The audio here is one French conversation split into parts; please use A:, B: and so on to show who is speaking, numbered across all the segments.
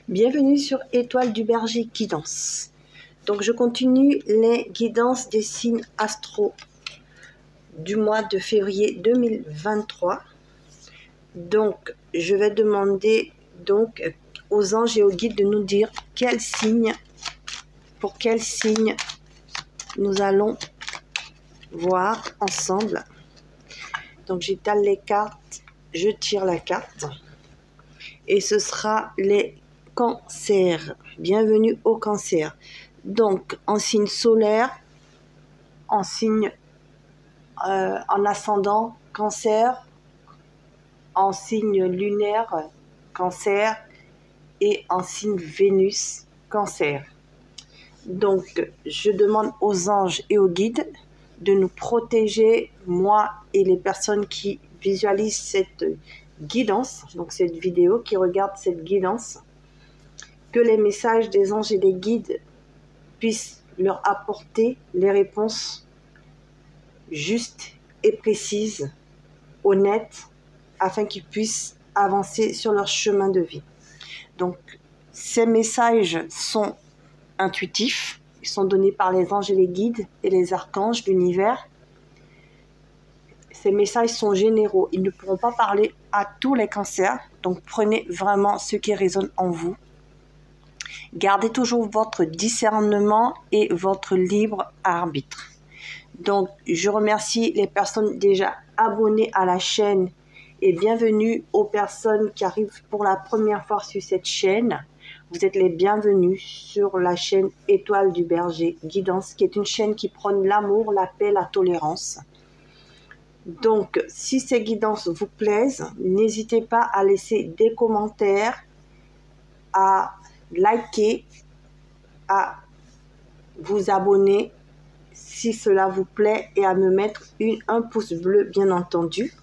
A: Bienvenue sur Étoile du Berger Guidance. Donc je continue les guidances des signes astro du mois de février 2023. Donc je vais demander aux anges et aux guides de nous dire pour quel signe nous allons voir ensemble. Donc j'étale les cartes, je tire la carte et ce sera les Cancer. Bienvenue au Cancer. Donc en signe solaire, en signe en ascendant Cancer, en signe lunaire Cancer et en signe Vénus Cancer. Donc je demande aux anges et aux guides de nous protéger, moi et les personnes qui visualisent cette guidance, donc cette vidéo, qui regardent cette guidance, que les messages des anges et des guides puissent leur apporter les réponses justes et précises, honnêtes, afin qu'ils puissent avancer sur leur chemin de vie. Donc, ces messages sont intuitifs, ils sont donnés par les anges et les guides et les archanges de l'univers. Ces messages sont généraux, ils ne pourront pas parler à tous les cancers, donc prenez vraiment ce qui résonne en vous. Gardez toujours votre discernement et votre libre arbitre. Donc, je remercie les personnes déjà abonnées à la chaîne et bienvenue aux personnes qui arrivent pour la première fois sur cette chaîne. Vous êtes les bienvenus sur la chaîne Étoile du Berger Guidance, qui est une chaîne qui prône l'amour, la paix, la tolérance. Donc, si ces guidances vous plaisent, n'hésitez pas à laisser des commentaires, à liker, à vous abonner si cela vous plaît et à me mettre un pouce bleu, bien entendu.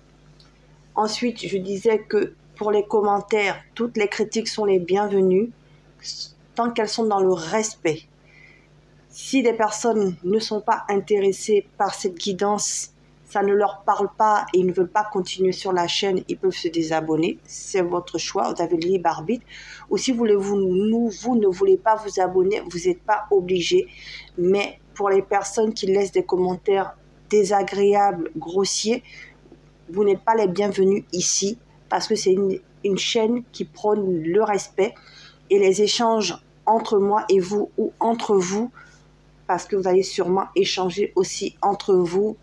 A: Ensuite, je disais que pour les commentaires, toutes les critiques sont les bienvenues tant qu'elles sont dans le respect. Si des personnes ne sont pas intéressées par cette guidance, ça ne leur parle pas et ils ne veulent pas continuer sur la chaîne, ils peuvent se désabonner. C'est votre choix, vous avez le libre arbitre. Ou si vous ne voulez pas vous abonner, vous n'êtes pas obligé. Mais pour les personnes qui laissent des commentaires désagréables, grossiers, vous n'êtes pas les bienvenus ici parce que c'est une chaîne qui prône le respect et les échanges entre moi et vous ou entre vous, parce que vous allez sûrement échanger aussi entre vous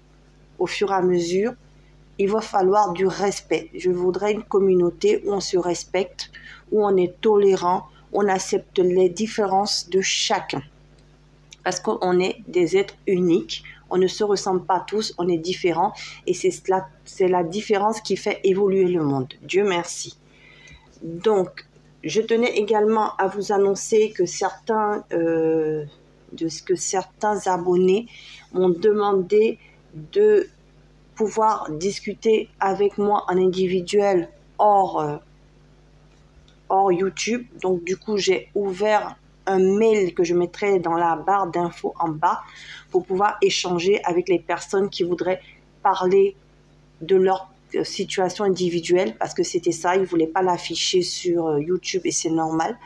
A: au fur et à mesure. Il va falloir du respect. Je voudrais une communauté où on se respecte, où on est tolérant, on accepte les différences de chacun. Parce qu'on est des êtres uniques, on ne se ressemble pas tous, on est différents. Et c'est la différence qui fait évoluer le monde. Dieu merci. Donc, je tenais également à vous annoncer que certains abonnés m'ont demandé de pouvoir discuter avec moi en individuel hors YouTube. Donc du coup, j'ai ouvert un mail que je mettrai dans la barre d'infos en bas pour pouvoir échanger avec les personnes qui voudraient parler de leur situation individuelle, parce que c'était ça, ils ne voulaient pas l'afficher sur YouTube et c'est normal,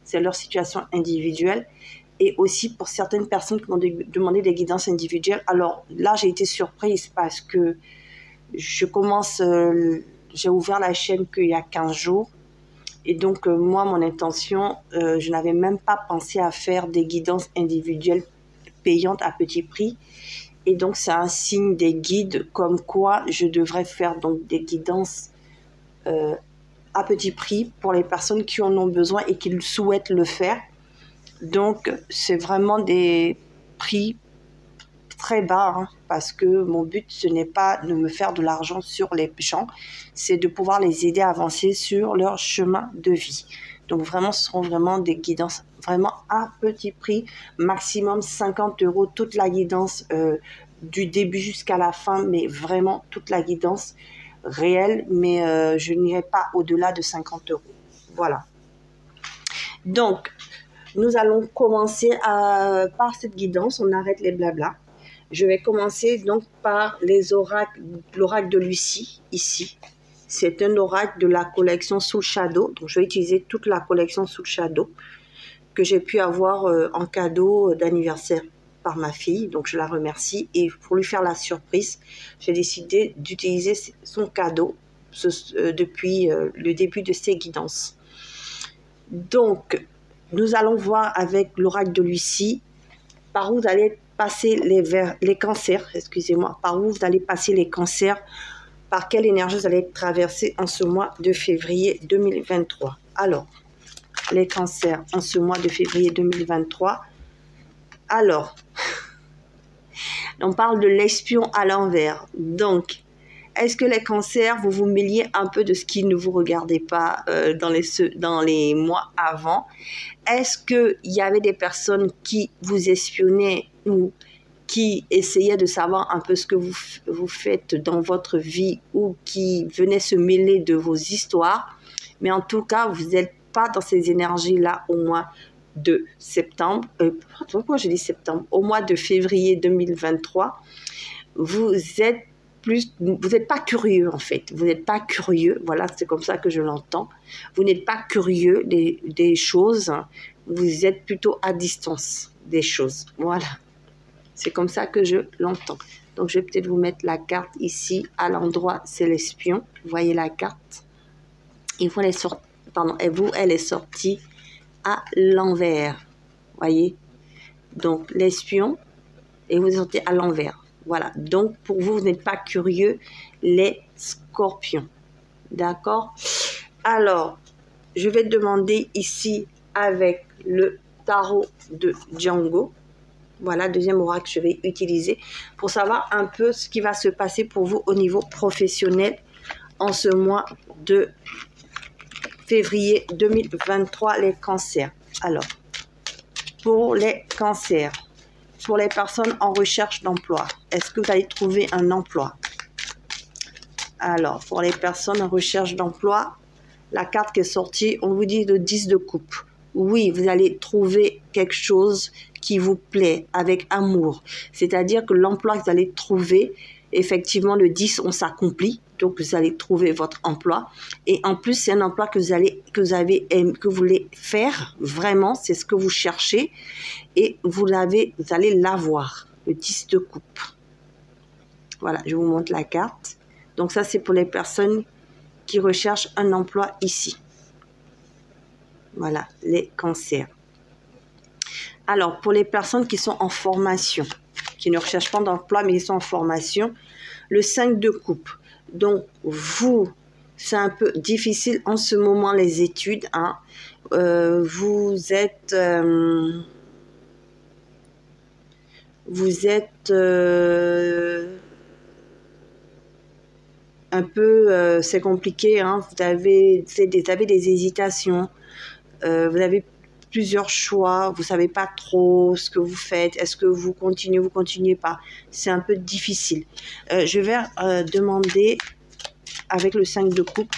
A: c'est leur situation individuelle. Et aussi pour certaines personnes qui m'ont demandé des guidances individuelles. Alors là, j'ai été surprise parce que j'ai ouvert la chaîne qu'il y a 15 jours. Et donc, moi, mon intention, je n'avais même pas pensé à faire des guidances individuelles payantes à petit prix. Et donc, c'est un signe des guides comme quoi je devrais faire donc des guidances à petit prix pour les personnes qui en ont besoin et qui souhaitent le faire. Donc, c'est vraiment des prix très bas, hein, parce que mon but, ce n'est pas de me faire de l'argent sur les gens, c'est de pouvoir les aider à avancer sur leur chemin de vie. Donc, vraiment, ce seront vraiment des guidances vraiment à petit prix, maximum 50 €, toute la guidance du début jusqu'à la fin, mais vraiment toute la guidance réelle, mais je n'irai pas au-delà de 50 €. Voilà. Donc, nous allons commencer par cette guidance, on arrête les blabla. Je vais commencer donc par les oracles, l'oracle de Lucie, ici. C'est un oracle de la collection Soul Shadow. Donc, je vais utiliser toute la collection Soul Shadow que j'ai pu avoir en cadeau d'anniversaire par ma fille. Donc, je la remercie. Et pour lui faire la surprise, j'ai décidé d'utiliser son cadeau depuis le début de ses guidances. Donc, nous allons voir avec l'oracle de Lucie par où vous allez passer les cancers, excusez-moi, par où vous allez passer les cancers, par quelle énergie vous allez traverser en ce mois de février 2023. Alors, les cancers en ce mois de février 2023. Alors, on parle de l'espion à l'envers. Donc, est-ce que les cancers, vous vous mêliez un peu de ce qui ne vous regardait pas dans les mois avant? Est-ce qu'il y avait des personnes qui vous espionnaient ou qui essayaient de savoir un peu ce que vous faites dans votre vie ou qui venaient se mêler de vos histoires? Mais en tout cas, vous n'êtes pas dans ces énergies-là au mois de septembre. Pourquoi je dis septembre? Au mois de février 2023, vous n'êtes pas curieux en fait. Vous n'êtes pas curieux. Voilà, c'est comme ça que je l'entends. Vous n'êtes pas curieux des choses. Vous êtes plutôt à distance des choses. Voilà. C'est comme ça que je l'entends. Donc, je vais peut-être vous mettre la carte ici. À l'endroit, c'est l'espion. Vous voyez la carte. Et vous, elle est sortie à l'envers. Voyez? Donc, l'espion. Et vous sortez à l'envers. Voilà. Donc, pour vous, vous n'êtes pas curieux, les scorpions. D'accord? Alors, je vais demander ici avec le tarot de Django. Voilà, deuxième oracle que je vais utiliser pour savoir un peu ce qui va se passer pour vous au niveau professionnel en ce mois de février 2023, les cancers. Alors, pour les cancers, pour les personnes en recherche d'emploi, est-ce que vous allez trouver un emploi? Alors, pour les personnes en recherche d'emploi, la carte qui est sortie, on vous dit le 10 de coupe. Oui, vous allez trouver quelque chose qui vous plaît avec amour. C'est-à-dire que l'emploi que vous allez trouver, effectivement, le 10, on s'accomplit. Donc, vous allez trouver votre emploi. Et en plus, c'est un emploi que vous voulez faire. Vraiment, c'est ce que vous cherchez. Et vous allez l'avoir. Le 10 de coupe. Voilà, je vous montre la carte. Donc, ça, c'est pour les personnes qui recherchent un emploi ici. Voilà, les cancers. Alors, pour les personnes qui sont en formation, qui ne recherchent pas d'emploi, mais qui sont en formation, le 5 de coupe. Donc, vous, c'est un peu difficile en ce moment, les études. Hein. Vous êtes un peu, c'est compliqué. Hein. Vous avez des hésitations. Vous avez plusieurs choix, vous ne savez pas trop ce que vous faites, est-ce que vous continuez pas, c'est un peu difficile. Je vais demander avec le 5 de coupe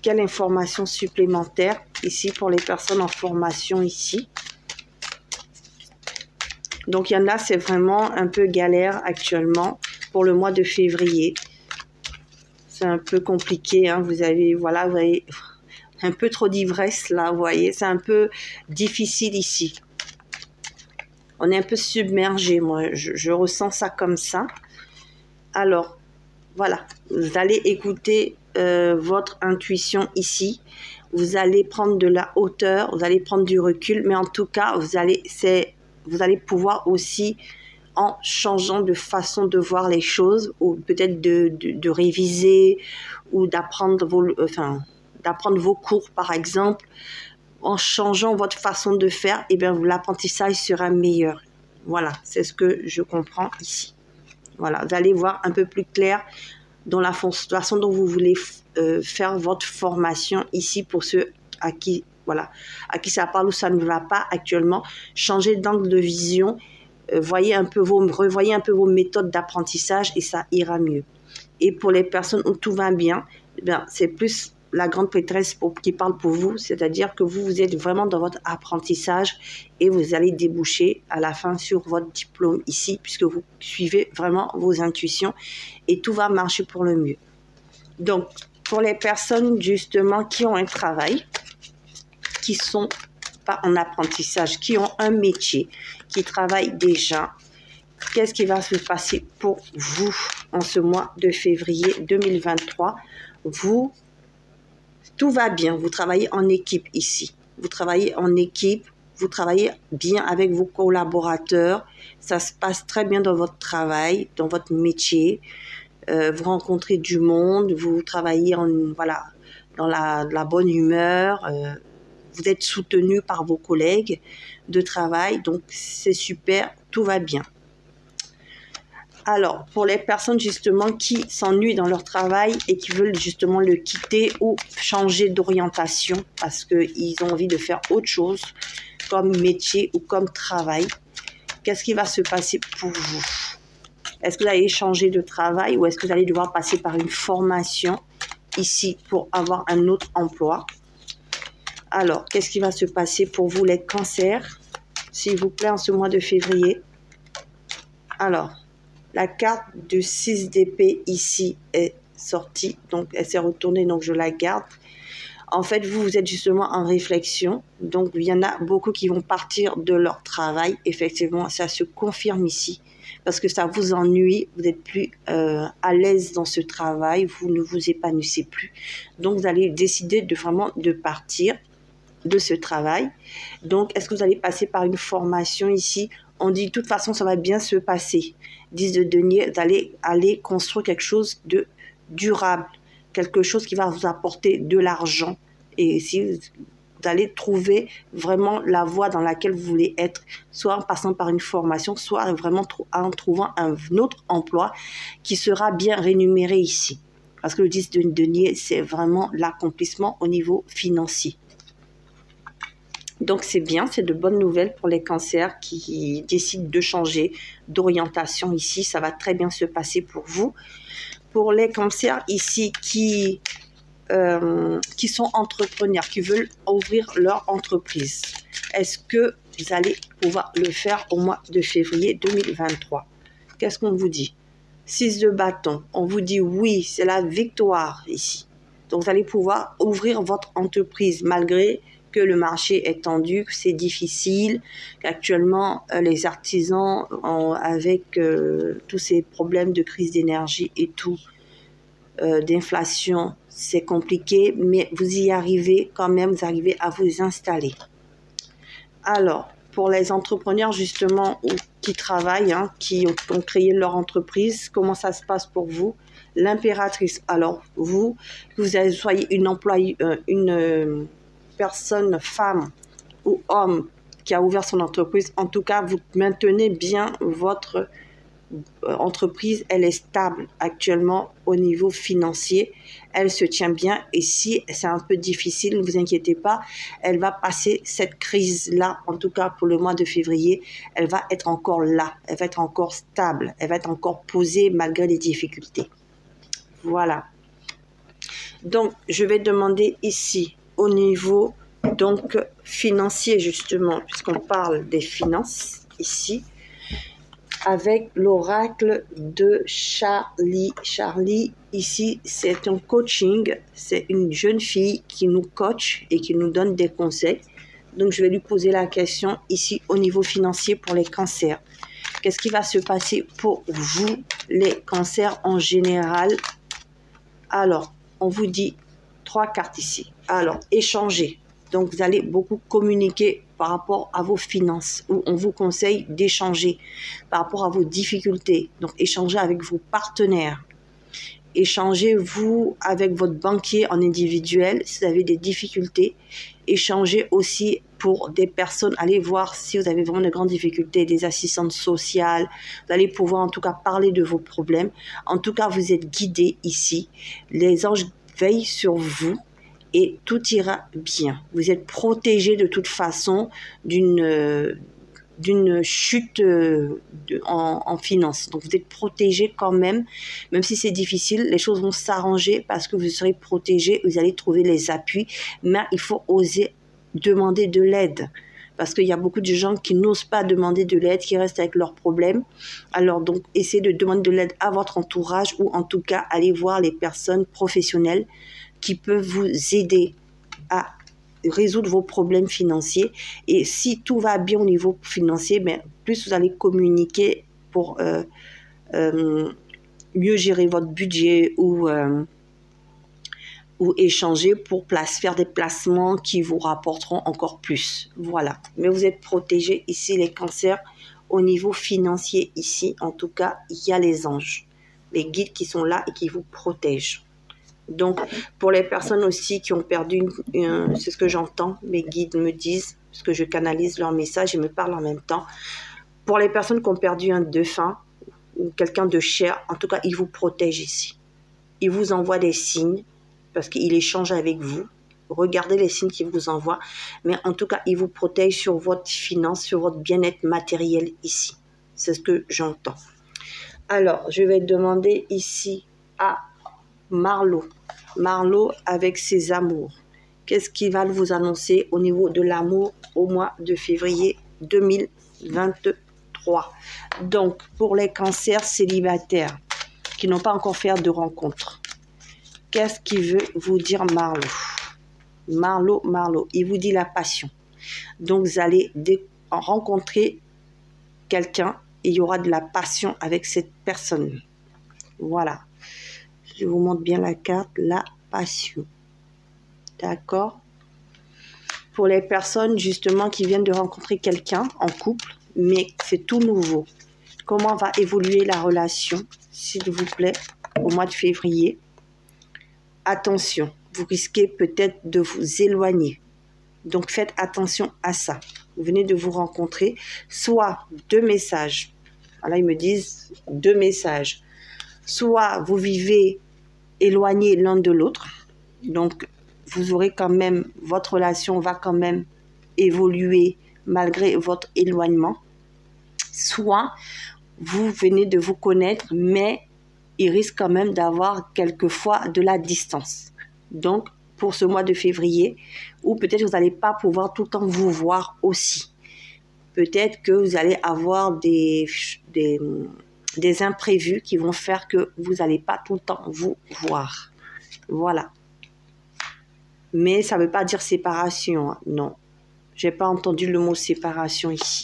A: quelle information supplémentaire ici pour les personnes en formation ici. Donc il y en a, c'est vraiment un peu galère actuellement pour le mois de février. C'est un peu compliqué, hein. Vous avez un peu trop d'ivresse là, vous voyez, c'est un peu difficile ici. On est un peu submergé, moi, je ressens ça comme ça. Alors, voilà, vous allez écouter votre intuition ici. Vous allez prendre de la hauteur, vous allez prendre du recul, mais en tout cas, vous allez pouvoir aussi, en changeant de façon de voir les choses, ou peut-être de réviser, ou d'apprendre vos cours, par exemple, en changeant votre façon de faire, et bien l'apprentissage sera meilleur. Voilà, c'est ce que je comprends ici. Voilà, vous allez voir un peu plus clair dans la façon dont vous voulez faire votre formation ici pour ceux à qui ça parle ou ça ne va pas actuellement. Changez d'angle de vision, revoyez un peu vos méthodes d'apprentissage et ça ira mieux. Et pour les personnes où tout va bien, c'est plus la grande prêtresse qui parle pour vous, c'est-à-dire que vous êtes vraiment dans votre apprentissage et vous allez déboucher à la fin sur votre diplôme ici, puisque vous suivez vraiment vos intuitions et tout va marcher pour le mieux. Donc, pour les personnes justement qui ont un travail, qui sont pas en apprentissage, qui ont un métier, qui travaillent déjà, qu'est-ce qui va se passer pour vous en ce mois de février 2023? Vous, tout va bien, vous travaillez en équipe ici. Vous travaillez en équipe, vous travaillez bien avec vos collaborateurs, ça se passe très bien dans votre travail, dans votre métier. Vous rencontrez du monde, vous travaillez voilà, dans la bonne humeur, vous êtes soutenu par vos collègues de travail, donc c'est super, tout va bien. Alors, pour les personnes justement qui s'ennuient dans leur travail et qui veulent justement le quitter ou changer d'orientation parce qu'ils ont envie de faire autre chose comme métier ou comme travail, qu'est-ce qui va se passer pour vous? Est-ce que vous allez changer de travail ou est-ce que vous allez devoir passer par une formation ici pour avoir un autre emploi? Alors, qu'est-ce qui va se passer pour vous les cancers, s'il vous plaît, en ce mois de février? Alors, la carte de 6 d'épée ici est sortie, donc elle s'est retournée, donc je la garde. En fait, vous êtes justement en réflexion, donc il y en a beaucoup qui vont partir de leur travail. Effectivement, ça se confirme ici, parce que ça vous ennuie, vous n'êtes plus à l'aise dans ce travail, vous ne vous épanouissez plus. Donc, vous allez décider vraiment de partir de ce travail. Donc, est-ce que vous allez passer par une formation ici? On dit, de toute façon, ça va bien se passer. 10 de denier, vous allez aller construire quelque chose de durable, quelque chose qui va vous apporter de l'argent. Et si vous allez trouver vraiment la voie dans laquelle vous voulez être, soit en passant par une formation, soit vraiment en trouvant un autre emploi qui sera bien rémunéré ici. Parce que le 10 de denier, c'est vraiment l'accomplissement au niveau financier. Donc, c'est bien, c'est de bonnes nouvelles pour les cancers qui décident de changer d'orientation ici. Ça va très bien se passer pour vous. Pour les cancers ici qui sont entrepreneurs, qui veulent ouvrir leur entreprise, est-ce que vous allez pouvoir le faire au mois de février 2023? Qu'est-ce qu'on vous dit? 6 de bâton, on vous dit oui, c'est la victoire ici. Donc, vous allez pouvoir ouvrir votre entreprise malgré que le marché est tendu, que c'est difficile, qu'actuellement les artisans, avec tous ces problèmes de crise d'énergie et tout, d'inflation, c'est compliqué, mais vous y arrivez quand même, vous arrivez à vous installer. Alors, pour les entrepreneurs justement qui travaillent, qui ont créé leur entreprise, comment ça se passe pour vous? L'impératrice. Alors, vous soyez une employée, une personne, femme ou homme qui a ouvert son entreprise, en tout cas, vous maintenez bien votre entreprise, elle est stable actuellement au niveau financier, elle se tient bien et si c'est un peu difficile, ne vous inquiétez pas, elle va passer cette crise-là, en tout cas pour le mois de février, elle va être encore là, elle va être encore stable, elle va être encore posée malgré les difficultés. Voilà. Donc, je vais demander ici au niveau donc financier justement, puisqu'on parle des finances ici, avec l'oracle de Charlie. Charlie, ici, c'est un coaching, c'est une jeune fille qui nous coach et qui nous donne des conseils. Donc, je vais lui poser la question ici au niveau financier pour les cancers. Qu'est-ce qui va se passer pour vous, les cancers en général? Alors, on vous dit 3 cartes ici. Alors, échanger. Donc, vous allez beaucoup communiquer par rapport à vos finances, où on vous conseille d'échanger par rapport à vos difficultés. Donc, échanger avec vos partenaires. Échangez, vous, avec votre banquier en individuel, si vous avez des difficultés. Échangez aussi pour des personnes. Allez voir si vous avez vraiment de grandes difficultés, des assistantes sociales. Vous allez pouvoir, en tout cas, parler de vos problèmes. En tout cas, vous êtes guidés ici. Les anges veillent sur vous. Et tout ira bien. Vous êtes protégé de toute façon d'une chute en finance. Donc, vous êtes protégé quand même si c'est difficile, les choses vont s'arranger parce que vous serez protégé, vous allez trouver les appuis, mais il faut oser demander de l'aide. parce qu'il y a beaucoup de gens qui n'osent pas demander de l'aide, qui restent avec leurs problèmes. Alors donc, essayez de demander de l'aide à votre entourage ou en tout cas, allez voir les personnes professionnelles qui peuvent vous aider à résoudre vos problèmes financiers. Et si tout va bien au niveau financier, ben, plus vous allez communiquer pour mieux gérer votre budget ou échanger pour faire des placements qui vous rapporteront encore plus. Voilà. Mais vous êtes protégés ici, les cancers, au niveau financier ici. En tout cas, il y a les anges, les guides qui sont là et qui vous protègent. Donc, pour les personnes aussi qui ont perdu, c'est ce que j'entends, mes guides me disent, parce que je canalise leurs messages et me parlent en même temps. Pour les personnes qui ont perdu un défunt ou quelqu'un de cher, en tout cas, ils vous protègent ici. Ils vous envoient des signes, parce qu'il échange avec vous. Regardez les signes qu'il vous envoie. Mais en tout cas, il vous protège sur votre finance, sur votre bien-être matériel ici. C'est ce que j'entends. Alors, je vais demander ici à Marlo. Marlo avec ses amours. Qu'est-ce qu'il va vous annoncer au niveau de l'amour au mois de février 2023? Donc, pour les cancers célibataires qui n'ont pas encore fait de rencontre, qu'est-ce qu'il veut vous dire Marlo? Marlo, il vous dit la passion. Donc, vous allez rencontrer quelqu'un et il y aura de la passion avec cette personne. Voilà. Je vous montre bien la carte, la passion. D'accord? Pour les personnes, justement, qui viennent de rencontrer quelqu'un en couple, mais c'est tout nouveau. Comment va évoluer la relation, s'il vous plaît, au mois de février? Attention, vous risquez peut-être de vous éloigner. Donc, faites attention à ça. Vous venez de vous rencontrer, soit 2 messages. Là, ils me disent 2 messages. Soit vous vivez éloignés l'un de l'autre. Donc, vous aurez quand même, votre relation va quand même évoluer malgré votre éloignement. Soit vous venez de vous connaître, mais il risque quand même d'avoir quelquefois de la distance. Donc, pour ce mois de février, ou peut-être que vous n'allez pas pouvoir tout le temps vous voir aussi. Peut-être que vous allez avoir des imprévus qui vont faire que vous n'allez pas tout le temps vous voir. Voilà. Mais ça ne veut pas dire séparation, hein. Non. Je n'ai pas entendu le mot séparation ici.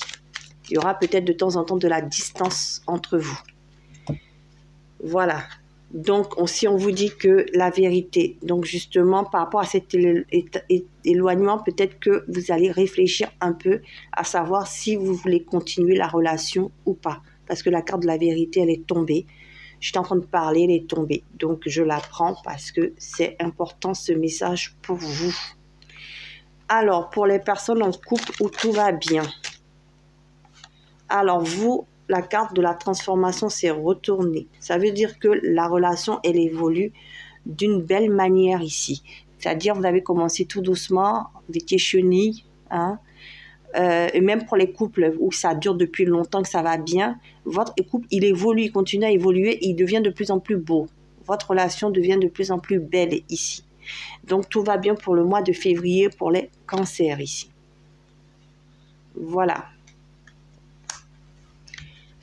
A: Il y aura peut-être de temps en temps de la distance entre vous. Voilà. Donc, si on vous dit que la vérité, donc justement, par rapport à cet éloignement, peut-être que vous allez réfléchir un peu à savoir si vous voulez continuer la relation ou pas. Parce que la carte de la vérité, elle est tombée. J'étais en train de parler, elle est tombée. Donc, je la prends parce que c'est important ce message pour vous. Alors, pour les personnes en couple où tout va bien. Alors, vous, la carte de la transformation s'est retournée. Ça veut dire que la relation, elle évolue d'une belle manière ici. C'est-à-dire, vous avez commencé tout doucement, vous étiez chenilles, hein. Et même pour les couples où ça dure depuis longtemps, que ça va bien, votre couple, il évolue, il continue à évoluer, il devient de plus en plus beau. Votre relation devient de plus en plus belle ici. Donc, tout va bien pour le mois de février pour les cancers ici. Voilà.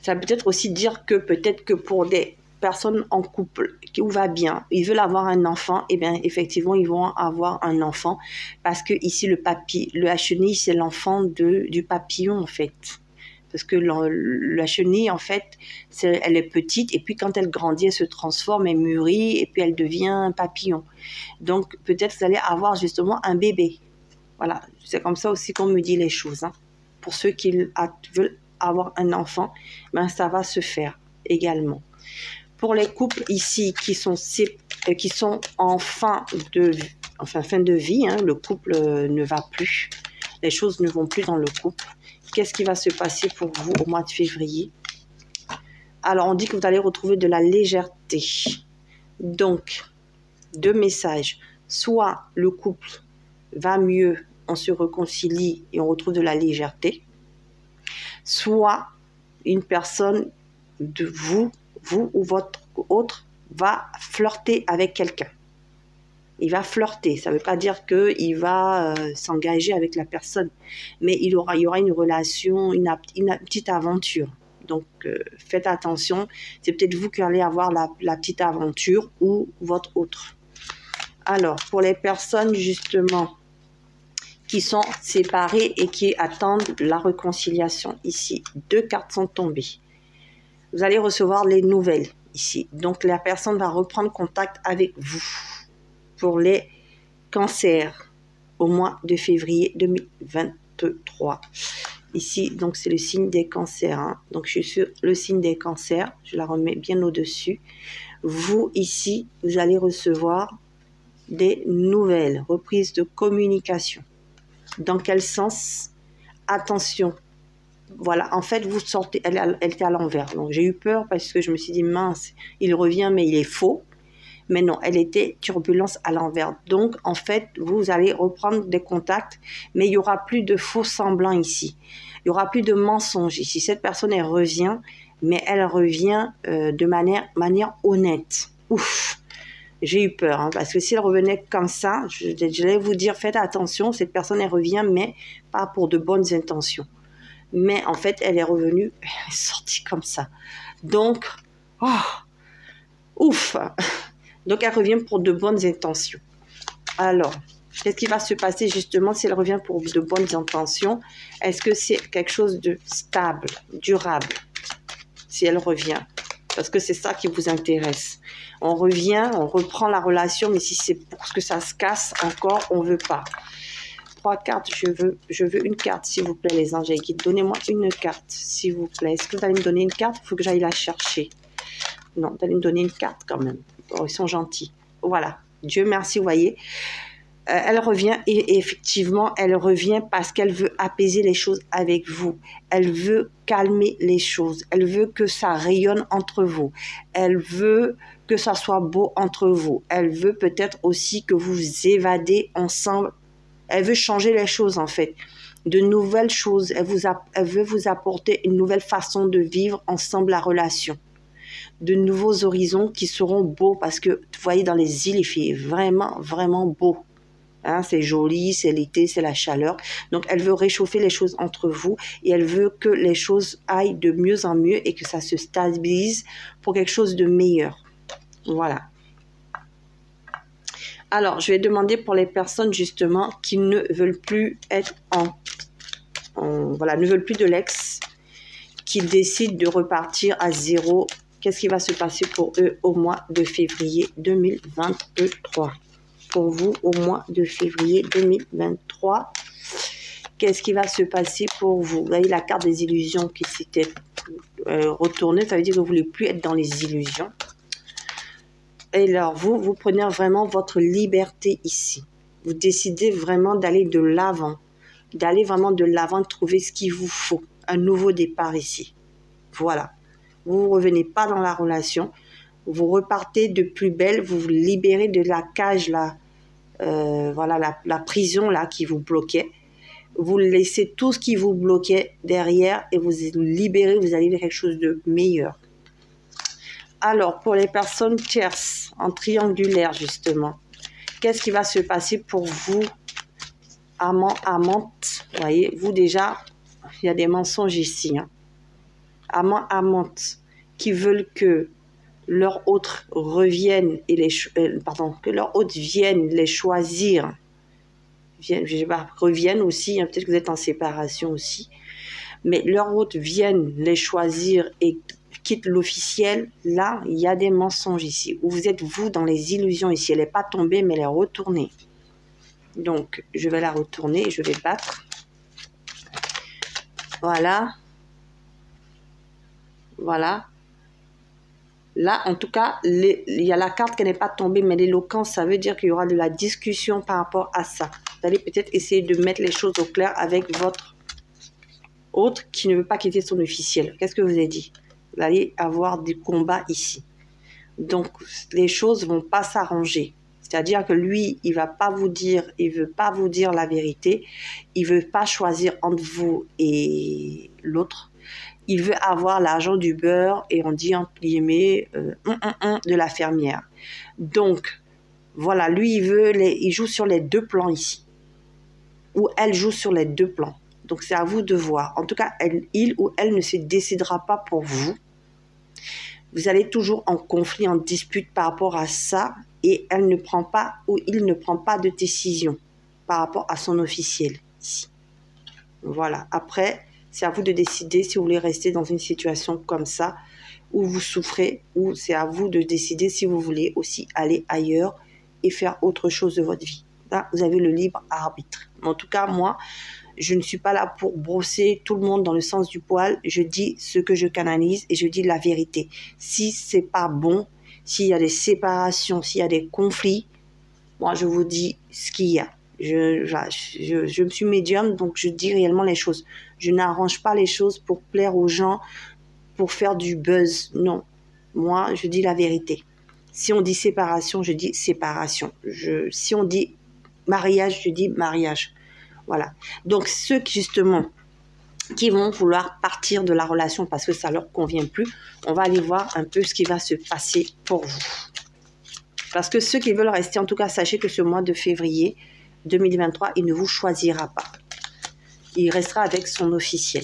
A: Ça peut être aussi dire que peut-être que pour des personnes en couple où va bien, ils veulent avoir un enfant, et bien effectivement ils vont avoir un enfant parce que ici la chenille c'est l'enfant du papillon en fait. Parce que la chenille en fait elle est petite et puis quand elle grandit elle se transforme, elle mûrit et puis elle devient un papillon. Donc peut-être que vous allez avoir justement un bébé. Voilà, c'est comme ça aussi qu'on me dit les choses, hein. Pour ceux qui veulent avoir un enfant, ben ça va se faire également. Pour les couples ici qui sont en fin de vie, hein, le couple ne va plus, les choses ne vont plus dans le couple. Qu'est-ce qui va se passer pour vous au mois de février? Alors, on dit que vous allez retrouver de la légèreté. Donc, 2 messages. Soit le couple va mieux, on se réconcilie et on retrouve de la légèreté. Soit une personne de vous ou votre autre va flirter avec quelqu'un. Il va flirter. Ça ne veut pas dire qu'il va s'engager avec la personne. Mais il y aura une relation, une petite aventure. Donc, faites attention. C'est peut-être vous qui allez avoir la petite aventure ou votre autre. Alors, pour les personnes, justement, qui sont séparées et qui attendent la réconciliation, ici, 2 cartes sont tombées. Vous allez recevoir les nouvelles, ici. Donc, la personne va reprendre contact avec vous pour les cancers au mois de février 2023. Ici, donc, c'est le signe des cancers. Hein. Donc, je suis sur le signe des cancers. Je la remets bien au-dessus. Vous, ici, vous allez recevoir des nouvelles, reprises de communication. Dans quel sens? Attention. Voilà, en fait, vous sortez, elle était à l'envers. Donc, j'ai eu peur parce que je me suis dit, mince, il revient, mais il est faux. Mais non, elle était turbulence à l'envers. Donc, en fait, vous allez reprendre des contacts, mais il n'y aura plus de faux semblants ici. Il n'y aura plus de mensonges ici. Cette personne, elle revient, mais elle revient de manière honnête. Ouf! J'ai eu peur, hein, parce que si elle revenait comme ça, je vais vous dire, faites attention, cette personne, elle revient, mais pas pour de bonnes intentions. Mais en fait, elle est revenue, elle est sortie comme ça. Donc, oh, ouf! Donc, elle revient pour de bonnes intentions. Alors, qu'est-ce qui va se passer justement si elle revient pour de bonnes intentions? Est-ce que c'est quelque chose de stable, durable, si elle revient? Parce que c'est ça qui vous intéresse. On revient, on reprend la relation, mais si c'est pour que ça se casse encore, on ne veut pas. 3 cartes, je veux une carte, s'il vous plaît, les anges et guides. Donnez-moi une carte, s'il vous plaît. Est-ce que vous allez me donner une carte? Il faut que j'aille la chercher. Non, vous allez me donner une carte quand même. Oh, ils sont gentils. Voilà. Dieu merci, vous voyez. Elle revient et effectivement, elle revient parce qu'elle veut apaiser les choses avec vous. Elle veut calmer les choses. Elle veut que ça rayonne entre vous. Elle veut que ça soit beau entre vous. Elle veut peut-être aussi que vous vous évadez ensemble. Elle veut changer les choses en fait. De nouvelles choses. Elle veut vous apporter une nouvelle façon de vivre ensemble la relation. De nouveaux horizons qui seront beaux parce que, vous voyez, dans les îles, il fait vraiment, vraiment beau. Hein, c'est joli, c'est l'été, c'est la chaleur. Donc, elle veut réchauffer les choses entre vous et elle veut que les choses aillent de mieux en mieux et que ça se stabilise pour quelque chose de meilleur. Voilà. Alors, je vais demander pour les personnes, justement, qui ne veulent plus être voilà, ne veulent plus de l'ex, qui décident de repartir à zéro. Qu'est-ce qui va se passer pour eux au mois de février 2023? Pour vous, au mois de février 2023, qu'est-ce qui va se passer pour vous? Vous voyez la carte des illusions qui s'était retournée. Ça veut dire que vous ne voulez plus être dans les illusions. Et alors, vous prenez vraiment votre liberté ici. Vous décidez vraiment d'aller de l'avant. D'aller vraiment de l'avant, de trouver ce qu'il vous faut. Un nouveau départ ici. Voilà. Vous ne revenez pas dans la relation. Vous repartez de plus belle. Vous vous libérez de la cage, là. Voilà, la prison, là, qui vous bloquait. Vous laissez tout ce qui vous bloquait derrière et vous vous libérez. Vous allez vers quelque chose de meilleur. Alors, pour les personnes tierces, en triangulaire, justement, qu'est-ce qui va se passer pour vous, amant, amante? Vous voyez, vous déjà, il y a des mensonges ici. Hein. Amant, amante, qui veulent que leur autre revienne et que leur autre vienne les choisir. Reviennent aussi, hein, peut-être que vous êtes en séparation aussi. Mais leur autre viennent les choisir et quitte l'officiel, là, il y a des mensonges ici. Où vous êtes, vous, dans les illusions ici. Elle n'est pas tombée, mais elle est retournée. Donc, je vais la retourner et je vais battre. Voilà. Voilà. Là, en tout cas, il y a la carte qui n'est pas tombée, mais l'éloquence, ça veut dire qu'il y aura de la discussion par rapport à ça. Vous allez peut-être essayer de mettre les choses au clair avec votre autre qui ne veut pas quitter son officiel. Qu'est-ce que je vous ai dit? Vous allez avoir des combats ici. Donc, les choses ne vont pas s'arranger. C'est-à-dire que lui, il ne va pas vous dire, il veut pas vous dire la vérité. Il ne veut pas choisir entre vous et l'autre. Il veut avoir l'argent du beurre et on dit entre guillemets de la fermière. Donc, Voilà, lui, il joue sur les deux plans ici. Ou elle joue sur les deux plans. Donc, c'est à vous de voir. En tout cas, il ou elle ne se décidera pas pour vous. Vous allez toujours en conflit, en dispute par rapport à ça. Et elle ne prend pas, ou il ne prend pas de décision par rapport à son officiel ici. Voilà. Après, c'est à vous de décider si vous voulez rester dans une situation comme ça, où vous souffrez, ou c'est à vous de décider si vous voulez aussi aller ailleurs et faire autre chose de votre vie. Là, vous avez le libre arbitre. En tout cas, moi, je ne suis pas là pour brosser tout le monde dans le sens du poil. Je dis ce que je canalise et je dis la vérité. Si c'est pas bon, s'il y a des séparations, s'il y a des conflits, moi, je vous dis ce qu'il y a. Je me suis médium, donc je dis réellement les choses. Je n'arrange pas les choses pour plaire aux gens, pour faire du buzz. Non, moi, je dis la vérité. Si on dit séparation, je dis séparation. Si on dit mariage, je dis mariage. Voilà. Donc, ceux qui, justement, qui vont vouloir partir de la relation parce que ça ne leur convient plus, on va aller voir un peu ce qui va se passer pour vous. Parce que ceux qui veulent rester, en tout cas, sachez que ce mois de février 2023, il ne vous choisira pas. Il restera avec son officiel.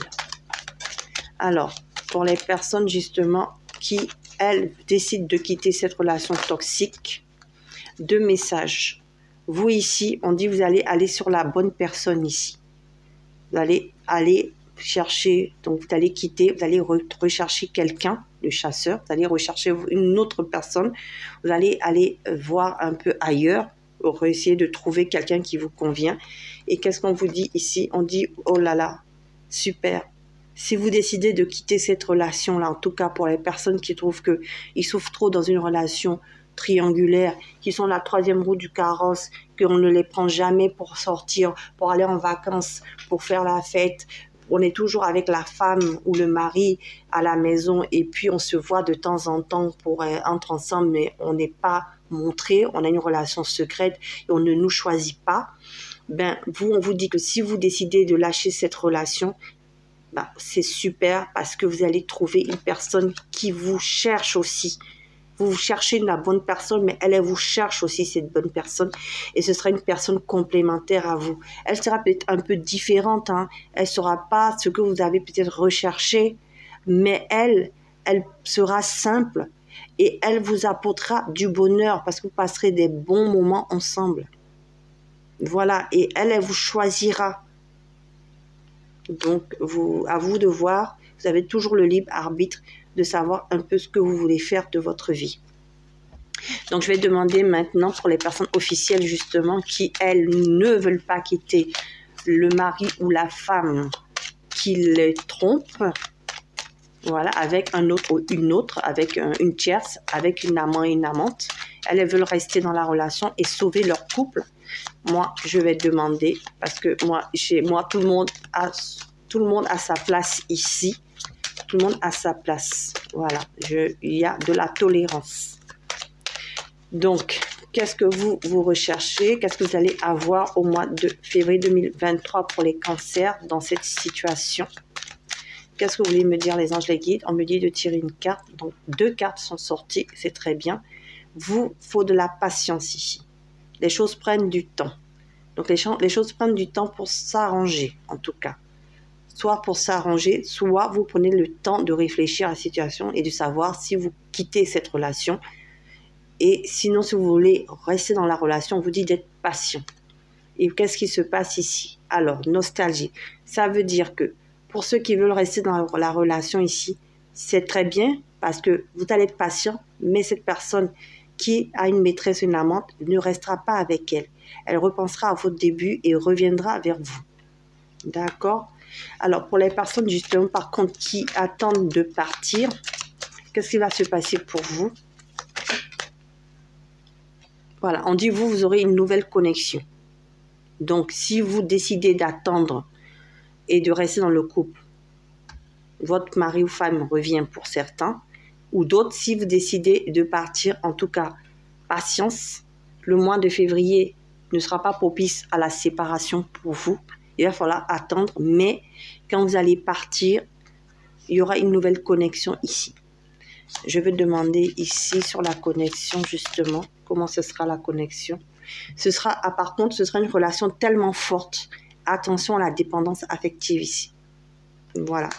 A: Alors, pour les personnes, justement, qui, elles, décident de quitter cette relation toxique, 2 messages. Vous, ici, on dit vous allez aller sur la bonne personne ici. Vous allez aller chercher, donc vous allez quitter, vous allez rechercher quelqu'un, le chasseur, vous allez rechercher une autre personne, vous allez aller voir un peu ailleurs, pour essayer de trouver quelqu'un qui vous convient. Et qu'est-ce qu'on vous dit ici? On dit, oh là là, super. Si vous décidez de quitter cette relation-là, en tout cas pour les personnes qui trouvent qu'ils souffrent trop dans une relation triangulaire, qui sont la 3e roue du carrosse, qu'on ne les prend jamais pour sortir, pour aller en vacances, pour faire la fête. On est toujours avec la femme ou le mari à la maison et puis on se voit de temps en temps pour entrer ensemble, mais on n'est pas montré, on a une relation secrète et on ne nous choisit pas. Ben, on vous dit que si vous décidez de lâcher cette relation, ben, c'est super parce que vous allez trouver une personne qui vous cherche aussi. Vous cherchez la bonne personne, mais elle vous cherche aussi, cette bonne personne. Et ce sera une personne complémentaire à vous. Elle sera peut-être un peu différente. Hein. Elle ne sera pas ce que vous avez peut-être recherché, mais elle sera simple et elle vous apportera du bonheur parce que vous passerez des bons moments ensemble. Voilà, et elle vous choisira. Donc, à vous de voir. Vous avez toujours le libre arbitre de savoir un peu ce que vous voulez faire de votre vie. Donc, je vais demander maintenant pour les personnes officielles, justement, qui, elles, ne veulent pas quitter le mari ou la femme qui les trompe, voilà, avec un autre ou une autre, avec une tierce, avec une amant et une amante. Elles veulent rester dans la relation et sauver leur couple. Moi, je vais demander, parce que chez moi, tout le monde a sa place ici. Tout le monde a sa place. Voilà, il y a de la tolérance. Donc, qu'est-ce que vous recherchez? Qu'est-ce que vous allez avoir au mois de février 2023 pour les cancers dans cette situation? Qu'est-ce que vous voulez me dire, les anges, les guides? On me dit de tirer une carte. Donc, 2 cartes sont sorties, c'est très bien. Il faut de la patience ici. Les choses prennent du temps. Donc, les choses prennent du temps pour s'arranger, en tout cas. Soit pour s'arranger, soit vous prenez le temps de réfléchir à la situation et de savoir si vous quittez cette relation. Et sinon, si vous voulez rester dans la relation, on vous dit d'être patient. Et qu'est-ce qui se passe ici? Alors, nostalgie. Ça veut dire que pour ceux qui veulent rester dans la relation ici, c'est très bien parce que vous allez être patient, mais cette personne qui a une maîtresse, une amante, ne restera pas avec elle. Elle repensera à votre début et reviendra vers vous. D'accord? Alors, pour les personnes, justement, par contre, qui attendent de partir, qu'est-ce qui va se passer pour vous? Voilà, on dit vous aurez une nouvelle connexion. Donc, si vous décidez d'attendre et de rester dans le couple, votre mari ou femme revient pour certains, ou d'autres, si vous décidez de partir, en tout cas, patience, le mois de février ne sera pas propice à la séparation pour vous. Il va falloir attendre, mais quand vous allez partir, il y aura une nouvelle connexion ici. Je vais demander ici sur la connexion, justement, comment ce sera la connexion. Ce sera, par contre, ce sera une relation tellement forte. Attention à la dépendance affective ici. Voilà.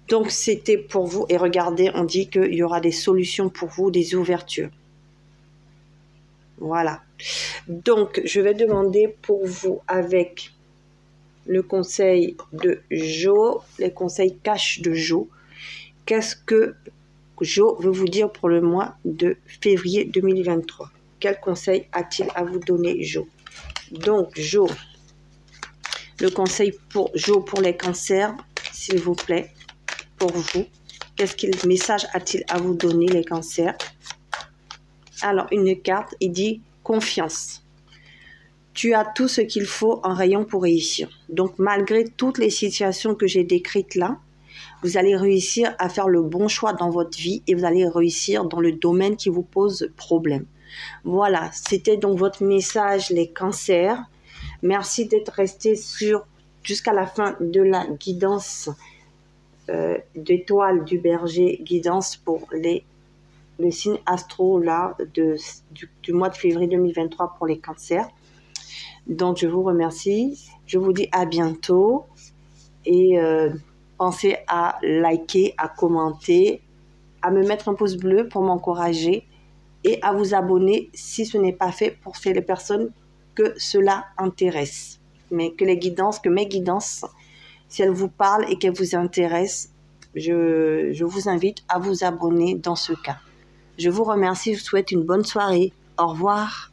A: Donc, c'était pour vous. Et regardez, on dit qu'il y aura des solutions pour vous, des ouvertures. Voilà. Donc, je vais demander pour vous avec le conseil de Jo, les conseils cash de Jo. Qu'est-ce que Jo veut vous dire pour le mois de février 2023? Quel conseil a-t-il à vous donner, Jo? Donc, Jo, le conseil pour Jo pour les cancers, s'il vous plaît, pour vous. Quel message a-t-il à vous donner, les cancers? Alors, une carte, il dit confiance. Tu as tout ce qu'il faut en rayon pour réussir. Donc, malgré toutes les situations que j'ai décrites là, vous allez réussir à faire le bon choix dans votre vie et vous allez réussir dans le domaine qui vous pose problème. Voilà, c'était donc votre message, les cancers. Merci d'être resté jusqu'à la fin de la guidance d'étoiles du berger, guidance pour le signe astro là, du mois de février 2023 pour les cancers. Donc, je vous remercie. Je vous dis à bientôt. Et pensez à liker, à commenter, à me mettre un pouce bleu pour m'encourager et à vous abonner si ce n'est pas fait pour les personnes que cela intéresse. Mais que mes guidances, si elles vous parlent et qu'elles vous intéressent, je vous invite à vous abonner dans ce cas. Je vous remercie, je vous souhaite une bonne soirée. Au revoir.